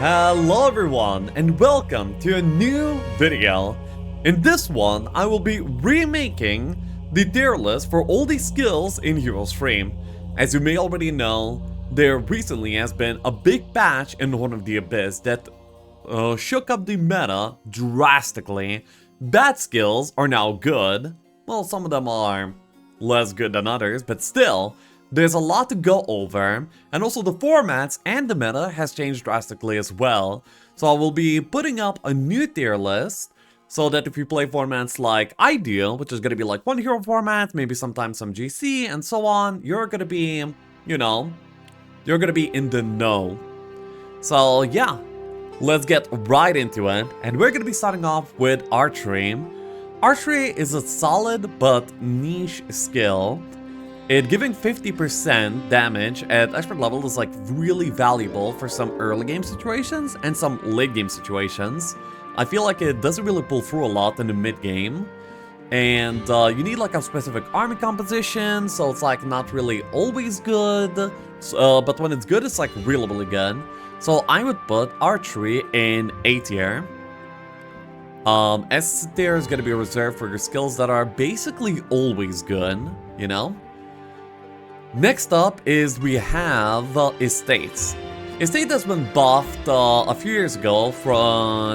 Hello everyone and welcome to a new video. In this one, I will be remaking the tier list for all these skills in Heroes 3. As you may already know, there recently has been a big patch in Horn of the Abyss that shook up the meta drastically. Bad skills are now good. Well, some of them are less good than others, but still, there's a lot to go over, and also the formats and the meta has changed drastically as well. So I will be putting up a new tier list, so that if you play formats like Ideal, which is going to be like one hero format, maybe sometimes some GC, and so on, you're going to be, you're going to be in the know. So yeah, let's get right into it, and we're going to be starting off with Archery. Archery is a solid but niche skill. It giving 50% damage at expert level is like really valuable for some early game situations and some late game situations. I feel like it doesn't really pull through a lot in the mid game. And you need like a specific army composition, so it's like not really always good. But when it's good, it's like really good. So I would put Archery in A tier. S tier is going to be reserved for your skills that are basically always good, you know? Next up is we have Estates. Estate has been buffed a few years ago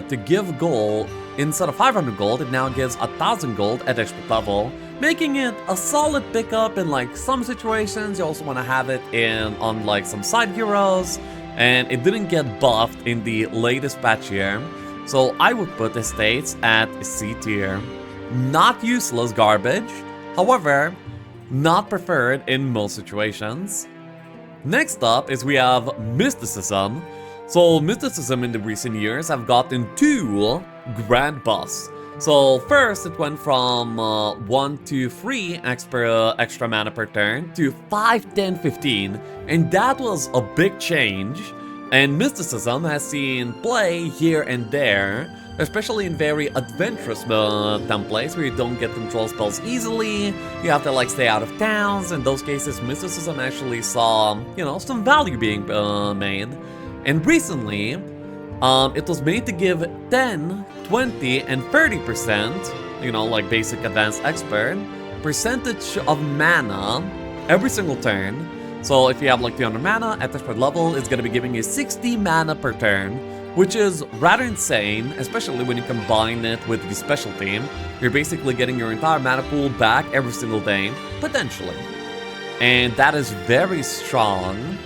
to give gold. Instead of 500 gold, it now gives 1000 gold at expert level, making it a solid pickup in like some situations. You also want to have it on like some side heroes, and it didn't get buffed in the latest patch here. So I would put Estates at C tier. Not useless garbage, however, not preferred in most situations. Next up is we have Mysticism. So Mysticism in the recent years have gotten 2 grand buffs. So first it went from 1 to 3 extra mana per turn to 5, 10, 15, and that was a big change. And Mysticism has seen play here and there, especially in very adventurous templates where you don't get control spells easily, you have to like stay out of towns. In those cases, Mysticism actually saw, some value being made. And recently, it was made to give 10, 20, and 30%, like basic advanced expert, percentage of mana every single turn. So if you have like 300 mana at expert level, it's going to be giving you 60 mana per turn, which is rather insane, especially when you combine it with the special team. You're basically getting your entire mana pool back every single day, potentially. And that is very strong.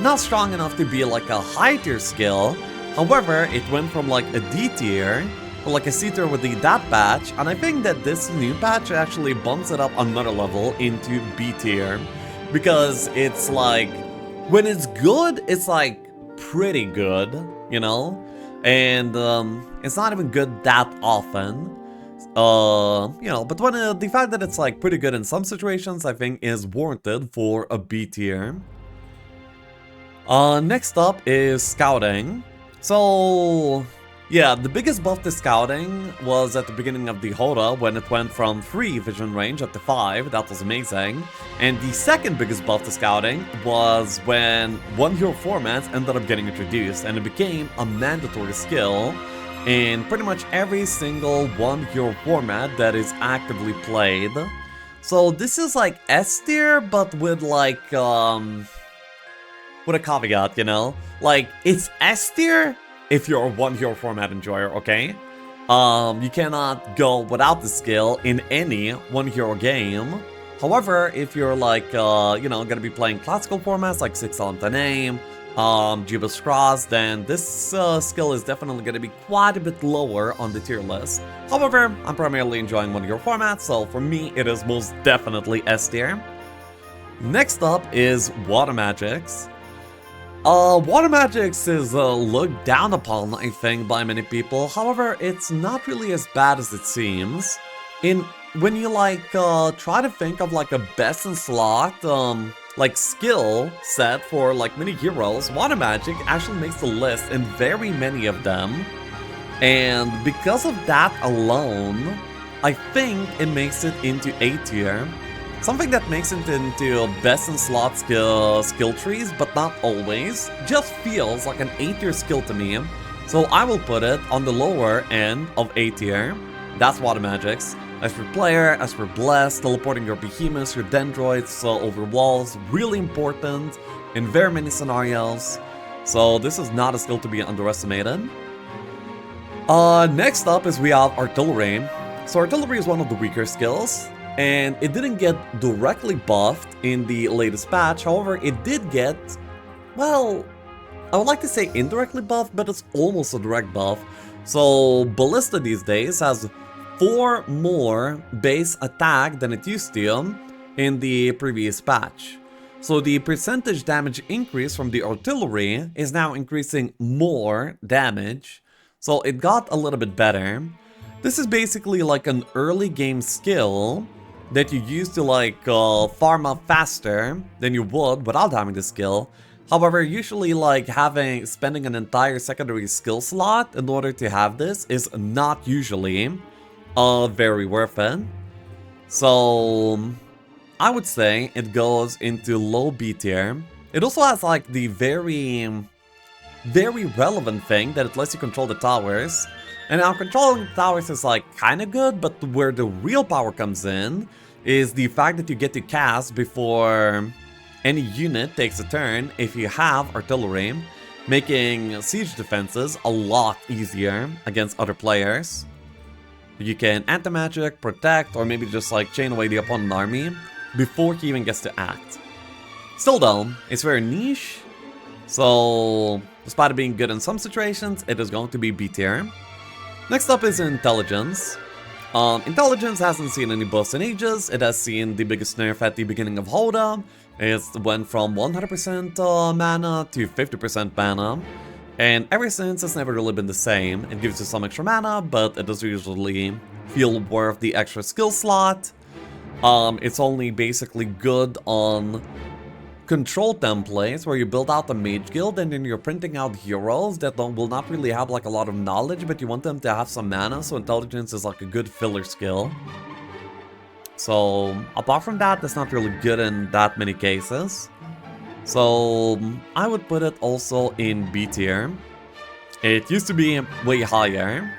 Not strong enough to be like a high tier skill, however, it went from like a D tier to like a C tier with the that patch, and I think that this new patch actually bumps it up another level into B tier. Because it's like, when it's good, it's like pretty good, and it's not even good that often, but when the fact that it's like pretty good in some situations, I think is warranted for a B tier. Next up is Scouting. So yeah, the biggest buff to Scouting was at the beginning of the Hoda when it went from 3 vision range up to 5, that was amazing. And the second biggest buff to Scouting was when one hero formats ended up getting introduced, and it became a mandatory skill in pretty much every single one hero format that is actively played. So this is like S tier, but with like, with a caveat, Like, it's S tier if you're a one hero format enjoyer, okay? You cannot go without the skill in any one hero game. However, if you're like, gonna be playing classical formats like 6 Element Name, Jibus Cross, then this skill is definitely gonna be quite a bit lower on the tier list. However, I'm primarily enjoying one hero formats, so for me, it is most definitely S tier. Next up is Water Magics. Water Magics is looked down upon, I think, by many people. However, it's not really as bad as it seems. When you like try to think of like a best in slot like skill set for like many heroes, Water Magic actually makes the list in very many of them. And because of that alone, I think it makes it into A tier. Something that makes it into best in slot skill trees, but not always. Just feels like an A tier skill to me. So I will put it on the lower end of A tier. That's Water Magics. As for Player, as for Bless, teleporting your behemoths, your dendroids over walls, really important in very many scenarios. So this is not a skill to be underestimated. Next up is we have Artillery. So Artillery is one of the weaker skills, and it didn't get directly buffed in the latest patch. However, it did get, well, I would like to say indirectly buffed, but it's almost a direct buff. So Ballista these days has 4 more base attack than it used to in the previous patch. So the percentage damage increase from the artillery is now increasing more damage. So it got a little bit better. This is basically like an early game skill that you use to like farm up faster than you would without having the skill. However, usually like spending an entire secondary skill slot in order to have this is not usually very worth it. So I would say it goes into low B tier. It also has like the very relevant thing that it lets you control the towers. And now controlling the towers is like kind of good, but where the real power comes in is the fact that you get to cast before any unit takes a turn if you have artillery, making siege defenses a lot easier against other players. You can anti-magic, protect, or maybe just like chain away the opponent army before he even gets to act. Still though, it's very niche, so despite it being good in some situations, it is going to be B tier. Next up is Intelligence. Intelligence hasn't seen any buffs in ages. It has seen the biggest nerf at the beginning of Hoda. It went from 100% mana to 50% mana. And ever since, it's never really been the same. It gives you some extra mana, but it doesn't usually feel worth the extra skill slot. It's only basically good on control templates where you build out the mage guild and then you're printing out heroes that will not really have like a lot of knowledge, but you want them to have some mana, so intelligence is like a good filler skill. So apart from that, it's not really good in that many cases. So I would put it also in B tier. It used to be way higher,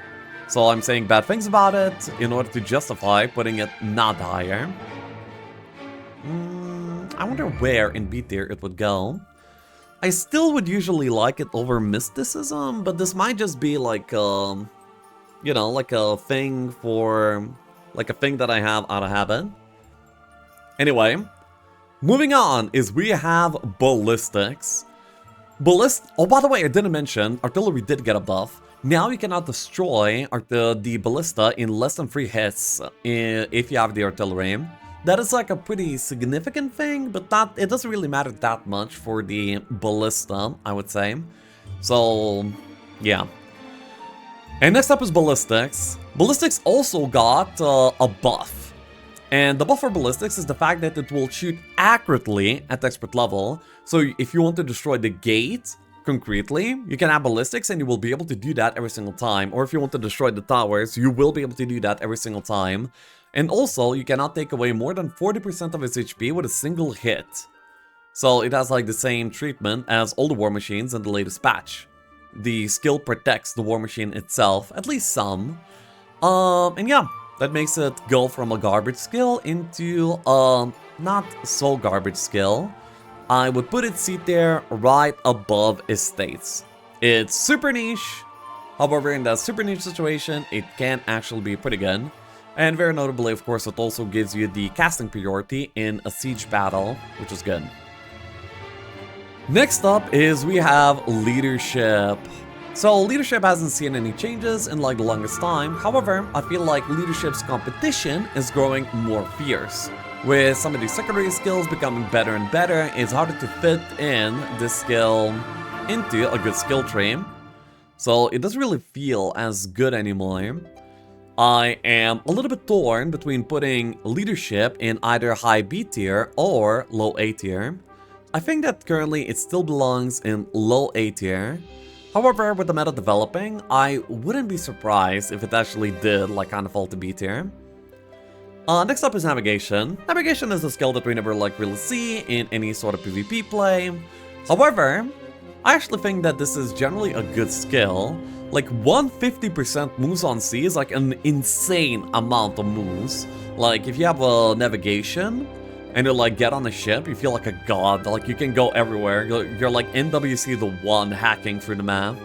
so I'm saying bad things about it in order to justify putting it not higher. I wonder where in B tier it would go. I still would usually like it over Mysticism, but this might just be like, you know, like a thing for, like a thing that I have out of habit. Anyway, moving on is we have Ballistics. Oh, by the way, I didn't mention, Artillery did get a buff. Now you cannot destroy the Ballista in less than 3 hits if you have the Artillery. That is like a pretty significant thing, but it doesn't really matter that much for the Ballista, I would say. So, yeah. And next up is Ballistics. Ballistics also got a buff. And the buff for Ballistics is the fact that it will shoot accurately at expert level. So if you want to destroy the gate concretely, you can have Ballistics and you will be able to do that every single time. Or if you want to destroy the towers, you will be able to do that every single time. And also, you cannot take away more than 40% of its HP with a single hit. So it has like the same treatment as all the war machines in the latest patch. The skill protects the war machine itself, at least some. And yeah, that makes it go from a garbage skill into a not so garbage skill. I would put it C tier right above Estates. It's super niche. However, in that super niche situation, it can actually be pretty good. And very notably, of course, it also gives you the casting priority in a siege battle, which is good. Next up is we have Leadership. So Leadership hasn't seen any changes in like the longest time. However, I feel like Leadership's competition is growing more fierce. With some of these secondary skills becoming better and better, it's harder to fit in this skill into a good skill tree. So it doesn't really feel as good anymore. I am a little bit torn between putting Leadership in either high B tier or low A tier. I think that currently it still belongs in low A tier. However, with the meta developing, I wouldn't be surprised if it actually did like kind of fall to B tier. Next up is Navigation. Navigation is a skill that we never like really see in any sort of PvP play. However, I actually think that this is generally a good skill. Like 150% moves on sea is like an insane amount of moves. Like if you have a navigation and you like get on a ship, you feel like a god. Like you can go everywhere. You're like NWC the one hacking through the map.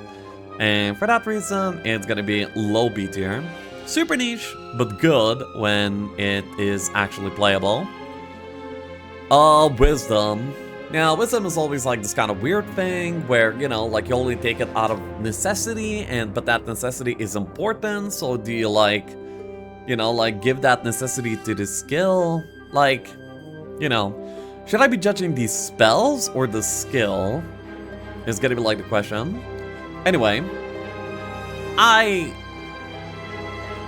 And for that reason, it's gonna be low B tier. Super niche, but good when it is actually playable. Wisdom. Now, wisdom is always like this kind of weird thing where, you know, like you only take it out of necessity, but that necessity is important, so do you like, you know, like give that necessity to the skill? Like, you know, should I be judging these spells or the skill? Is gonna be like the question. Anyway,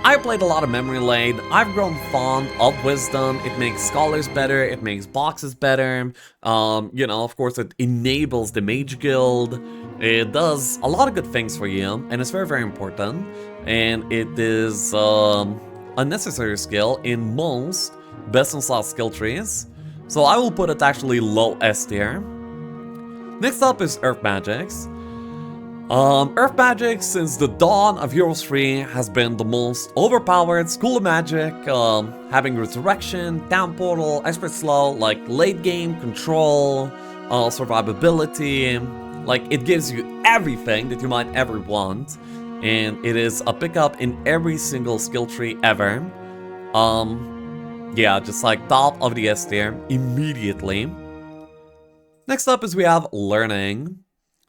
I played a lot of Memory Lane. I've grown fond of Wisdom. It makes Scholars better. It makes Boxes better. You know, of course, it enables the Mage Guild. It does a lot of good things for you, and it's very, very important. And it is a necessary skill in most best-in-slot skill trees. So I will put it actually low S tier. Next up is Earth Magics. Earth Magic, since the dawn of Heroes 3, has been the most overpowered school of magic, having Resurrection, Town Portal, Expert Slow, like late game control, survivability, like it gives you everything that you might ever want, and it is a pickup in every single skill tree ever. Yeah, just like top of the S tier immediately. Next up is we have Learning.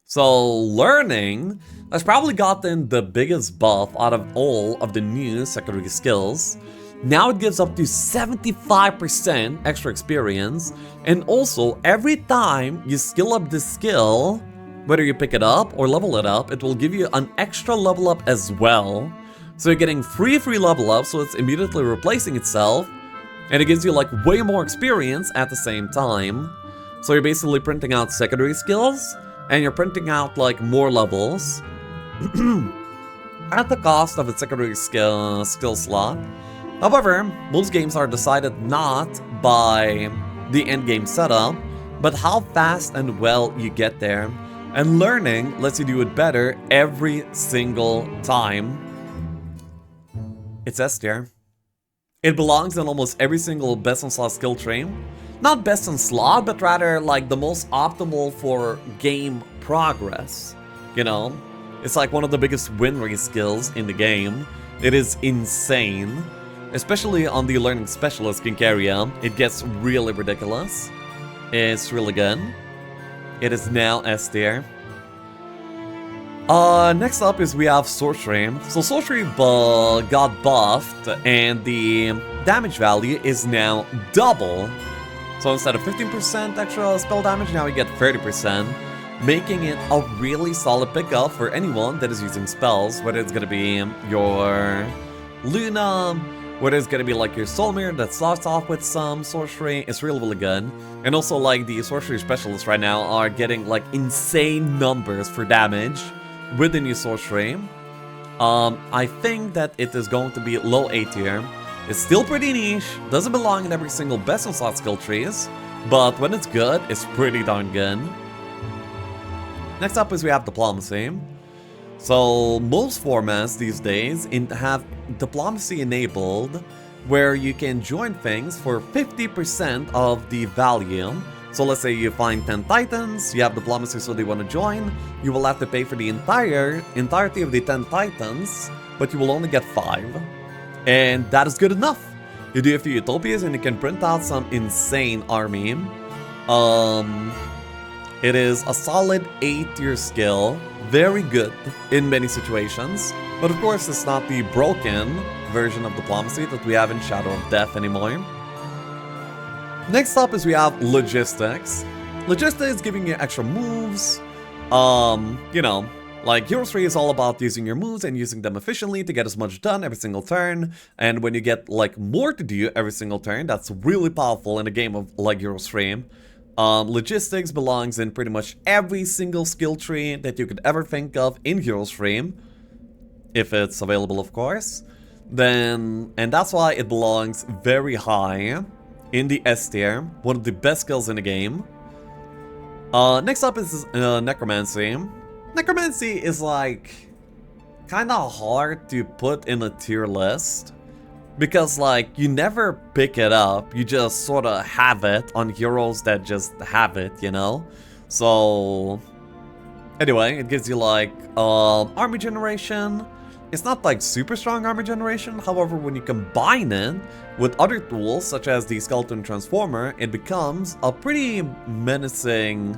So, Learning has probably gotten the biggest buff out of all of the new secondary skills. Now it gives up to 75% extra experience, and also every time you skill up this skill, whether you pick it up or level it up, it will give you an extra level up as well. So you're getting free level up, so it's immediately replacing itself, and it gives you like way more experience at the same time. So you're basically printing out secondary skills, and you're printing out like more levels at the cost of a secondary skill slot. However, most games are decided not by the endgame setup, but how fast and well you get there. And Learning lets you do it better every single time. It's S tier. It belongs in almost every single best in slot skill tree. Not best in slot, but rather like the most optimal for game progress. You know, it's like one of the biggest win rate skills in the game. It is insane, especially on the Learning Specialist King area. It gets really ridiculous. It's really good. It is now S tier. Next up is we have Sorcery. So Sorcery got buffed, and the damage value is now double. So instead of 15% extra spell damage, now we get 30%, making it a really solid pickup for anyone that is using spells, whether it's gonna be your Luna, whether it's gonna be like your Soul Mirror that starts off with some Sorcery. It's really, really good. And also like the Sorcery Specialists right now are getting like insane numbers for damage with the new Sorcery. I think that it is going to be low A tier. It's still pretty niche, doesn't belong in every single best in slot skill trees, but when it's good, it's pretty darn good. Next up is we have Diplomacy. So most formats these days have Diplomacy enabled, where you can join things for 50% of the value. So let's say you find 10 Titans, you have Diplomacy so they want to join, you will have to pay for the entirety of the 10 Titans, but you will only get 5. And that is good enough. You do a few Utopias and you can print out some insane army. It is a solid A tier skill, very good in many situations, but of course it's not the broken version of Diplomacy that we have in Shadow of Death anymore. Next up is we have Logistics. Logistics is giving you extra moves, you know, like Heroes 3 is all about using your moves and using them efficiently to get as much done every single turn, and when you get like more to do every single turn, that's really powerful in a game of like Heroes 3. Logistics belongs in pretty much every single skill tree that you could ever think of in Heroes 3, if it's available of course. and that's why it belongs very high in the S tier, one of the best skills in the game. Next up is Necromancy. Necromancy is like kind of hard to put in a tier list because like you never pick it up, you just sort of have it on heroes that just have it, you know? So anyway, it gives you like army generation. It's not like super strong armor generation, however when you combine it with other tools such as the Skeleton Transformer, it becomes a pretty menacing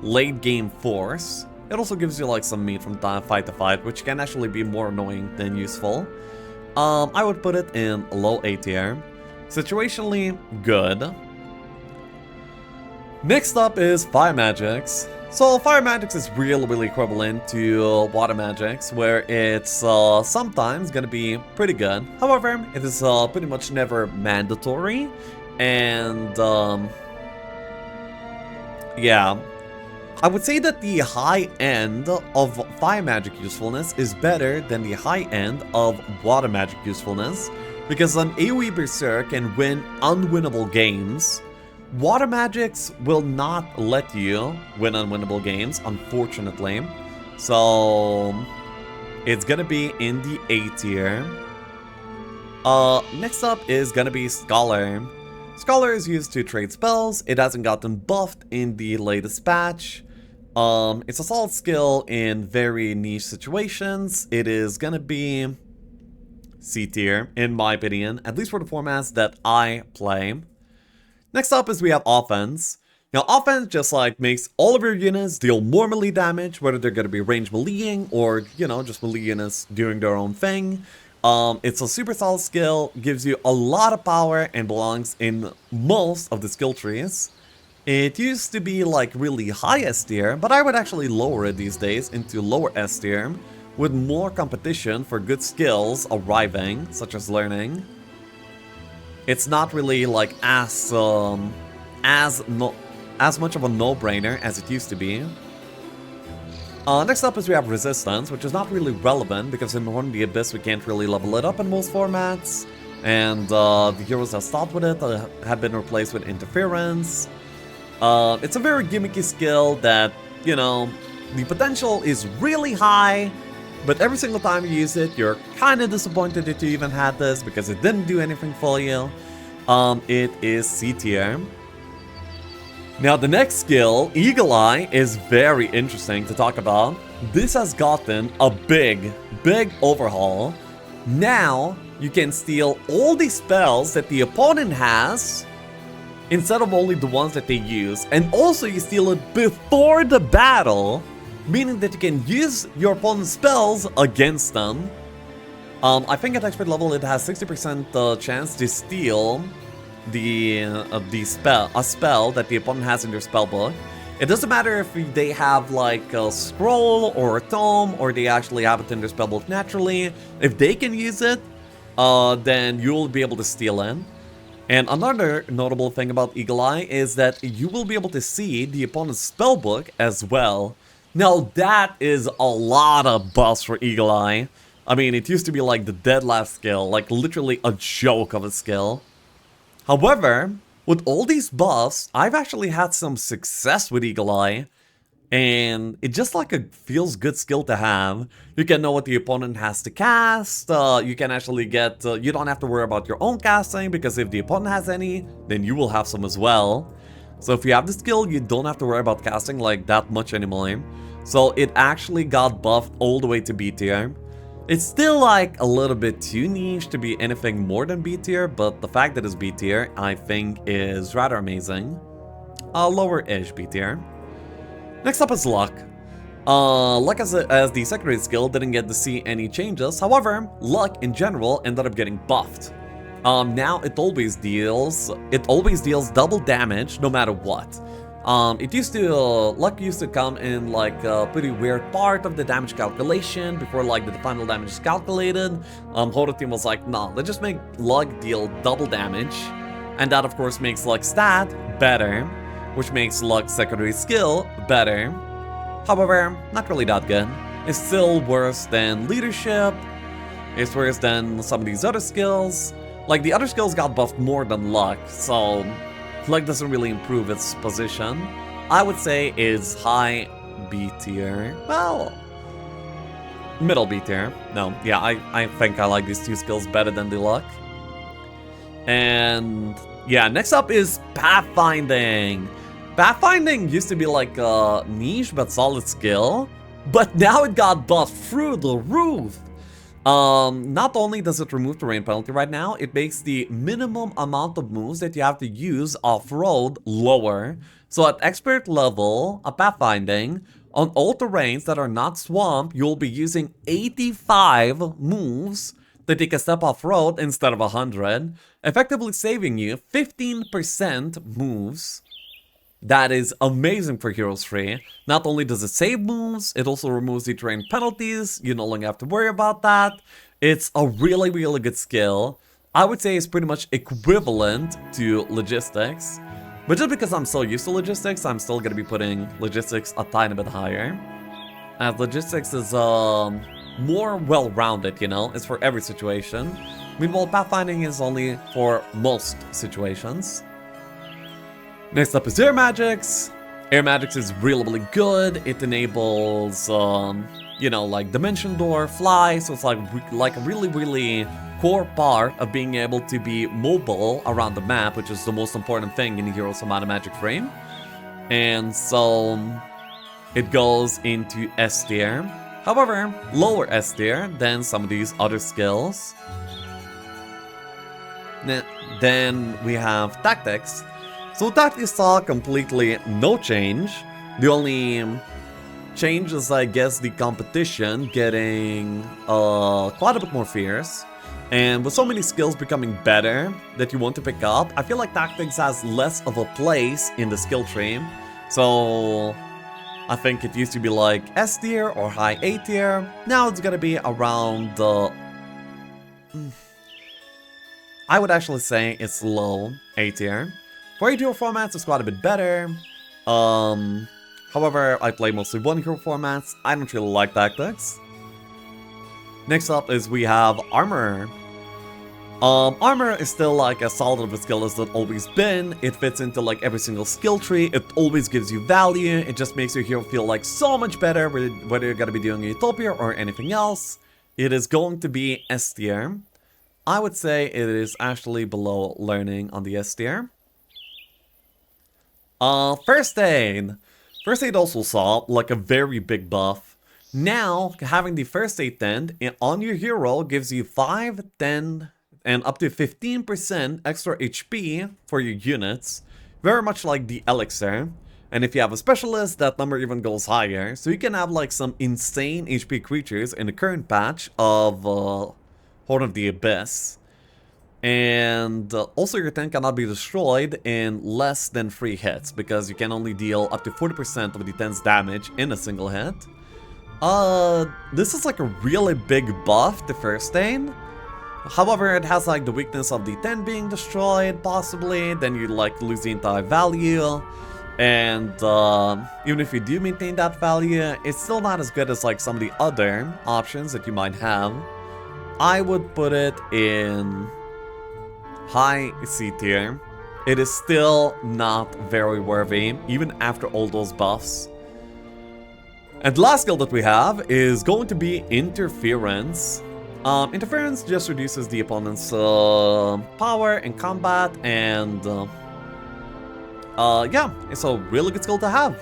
late game force. It also gives you like some meat from fight to fight, which can actually be more annoying than useful. I would put it in low A tier. Situationally good. Next up is Fire Magics. So Fire Magics is really equivalent to Water Magics, where it's sometimes gonna be pretty good. However, it is pretty much never mandatory, and yeah. I would say that the high end of Fire Magic usefulness is better than the high end of Water Magic usefulness, because an AoE Berserk can win unwinnable games. Water Magics will not let you win unwinnable games, unfortunately. So it's gonna be in the A tier. Next up is gonna be Scholar. Scholar is used to trade spells. It hasn't gotten buffed in the latest patch. It's a solid skill in very niche situations. It is gonna be C tier, in my opinion, at least for the formats that I play. Next up is we have Offense. Now, Offense just like makes all of your units deal more melee damage, whether they're gonna be range meleeing or, you know, just melee units doing their own thing. It's a super solid skill, gives you a lot of power, and belongs in most of the skill trees. It used to be like really high S tier, but I would actually lower it these days into lower S tier, with more competition for good skills arriving, such as learning. It's not really like as much of a no-brainer as it used to be. Next up is we have Resistance, which is not really relevant because in Horn of the Abyss we can't really level it up in most formats, and the heroes that stopped with it have been replaced with Interference. It's a very gimmicky skill that, you know, the potential is really high, but every single time you use it, you're kind of disappointed that you even had this because it didn't do anything for you. It is C tier. Now the next skill, Eagle Eye, is very interesting to talk about. This has gotten a big overhaul. Now you can steal all the spells that the opponent has instead of only the ones that they use, and also you steal it before the battle, meaning that you can use your opponent's spells against them. I think at expert level it has 60% chance to steal a spell that the opponent has in their spellbook. It doesn't matter if they have like a scroll or a tome, or they actually have it in their spellbook naturally. If they can use it, then you'll be able to steal it. And another notable thing about Eagle Eye is that you will be able to see the opponent's spellbook as well. Now that is a lot of buffs for Eagle Eye. I mean, it used to be like the dead last skill, like literally a joke of a skill. However, with all these buffs, I've actually had some success with Eagle Eye, and it just like a feels good skill to have. You can know what the opponent has to cast, you can actually get, you don't have to worry about your own casting, because if the opponent has any, then you will have some as well. So if you have the skill, you don't have to worry about casting like that much anymore. So it actually got buffed all the way to B tier. It's still like a little bit too niche to be anything more than B tier, but the fact that it's B tier I think is rather amazing. Lower-ish B tier. Next up is Luck. Luck as the secondary skill didn't get to see any changes, however, Luck in general ended up getting buffed. Now it always deals double damage no matter what. Luck used to come in like a pretty weird part of the damage calculation before like the final damage is calculated. Hodo team was like, nah, let's just make Luck deal double damage. And that of course makes Luck's stat better, which makes Luck's secondary skill better. However, not really that good. It's still worse than Leadership, It's worse than some of these other skills. Like, the other skills got buffed more than luck, so luck doesn't really improve its position. I would say it's high B tier. Well, middle B tier. No, yeah, I think I like these two skills better than the luck. And yeah, next up is pathfinding. Pathfinding used to be like a niche but solid skill, but now it got buffed through the roof. Not only does it remove terrain penalty right now, it makes the minimum amount of moves that you have to use off-road lower. So at expert level, a pathfinding, on all terrains that are not swamp, you'll be using 85 moves to take a step off-road instead of 100, effectively saving you 15% moves. That is amazing for Heroes 3. Not only does it save moves, it also removes the terrain penalties. You no longer have to worry about that. It's a really, really good skill. I would say it's pretty much equivalent to Logistics. But just because I'm so used to Logistics, I'm still going to be putting Logistics a tiny bit higher. As Logistics is more well-rounded, you know? It's for every situation. Meanwhile, Pathfinding is only for most situations. Next up is Air Magics. Air Magics is really, really good. It enables, you know, like Dimension Door, Fly, so it's like a really, really core part of being able to be mobile around the map, which is the most important thing in Heroes of Might and Magic frame. And so it goes into S tier. However, lower S tier than some of these other skills. Then we have Tactics. So Tactics saw completely no change. The only change is, I guess, the competition getting quite a bit more fierce. And with so many skills becoming better that you want to pick up, I feel like Tactics has less of a place in the skill tree. So I think it used to be like S tier or high A tier. Now it's gonna be around I would actually say it's low A tier. For hero formats, it's quite a bit better. However, I play mostly one hero formats. I don't really like Tactics. Next up is we have Armor. Armor is still like as solid of a skill as it's always been. It fits into like every single skill tree. It always gives you value. It just makes your hero feel like so much better, whether you're gonna be doing Utopia or anything else. It is going to be S tier. I would say it is actually below Learning on the S tier. First Aid. First Aid also saw like a very big buff. Now, having the First Aid tent on your hero gives you 5, 10, and up to 15% extra HP for your units. Very much like the Elixir. And if you have a Specialist, that number even goes higher. So you can have like some insane HP creatures in the current patch of Horn of the Abyss. And also your tent cannot be destroyed in less than 3 hits, because you can only deal up to 40% of the tent's damage in a single hit. This is like a really big buff to First Aid. However, it has like the weakness of the tent being destroyed, possibly. Then you like lose the entire value. And even if you do maintain that value, it's still not as good as like some of the other options that you might have. I would put it in high C tier. It is still not very worthy, even after all those buffs. And the last skill that we have is going to be Interference. Interference just reduces the opponent's power in combat, and yeah, it's a really good skill to have.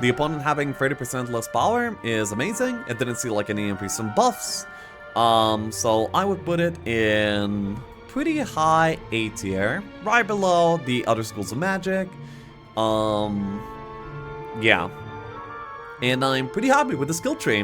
The opponent having 30% less power is amazing. It didn't see like any increase in buffs. So I would put it in pretty high A tier, right below the other schools of magic. Yeah. And I'm pretty happy with the skill tree.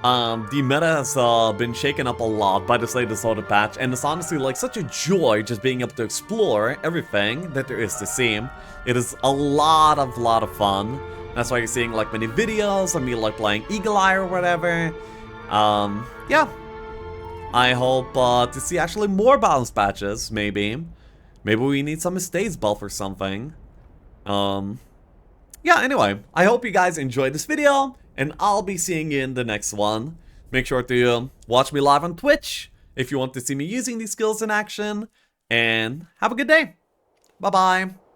The meta has been shaken up a lot by this latest auto patch, and it's honestly like such a joy just being able to explore everything that there is to see. It is a lot of fun. That's why you're seeing like many videos of me like playing Eagle Eye or whatever. Yeah. I hope to see actually more balance patches, maybe. Maybe we need some estates buff or something. Yeah, anyway, I hope you guys enjoyed this video, and I'll be seeing you in the next one. Make sure to watch me live on Twitch if you want to see me using these skills in action. And have a good day. Bye-bye.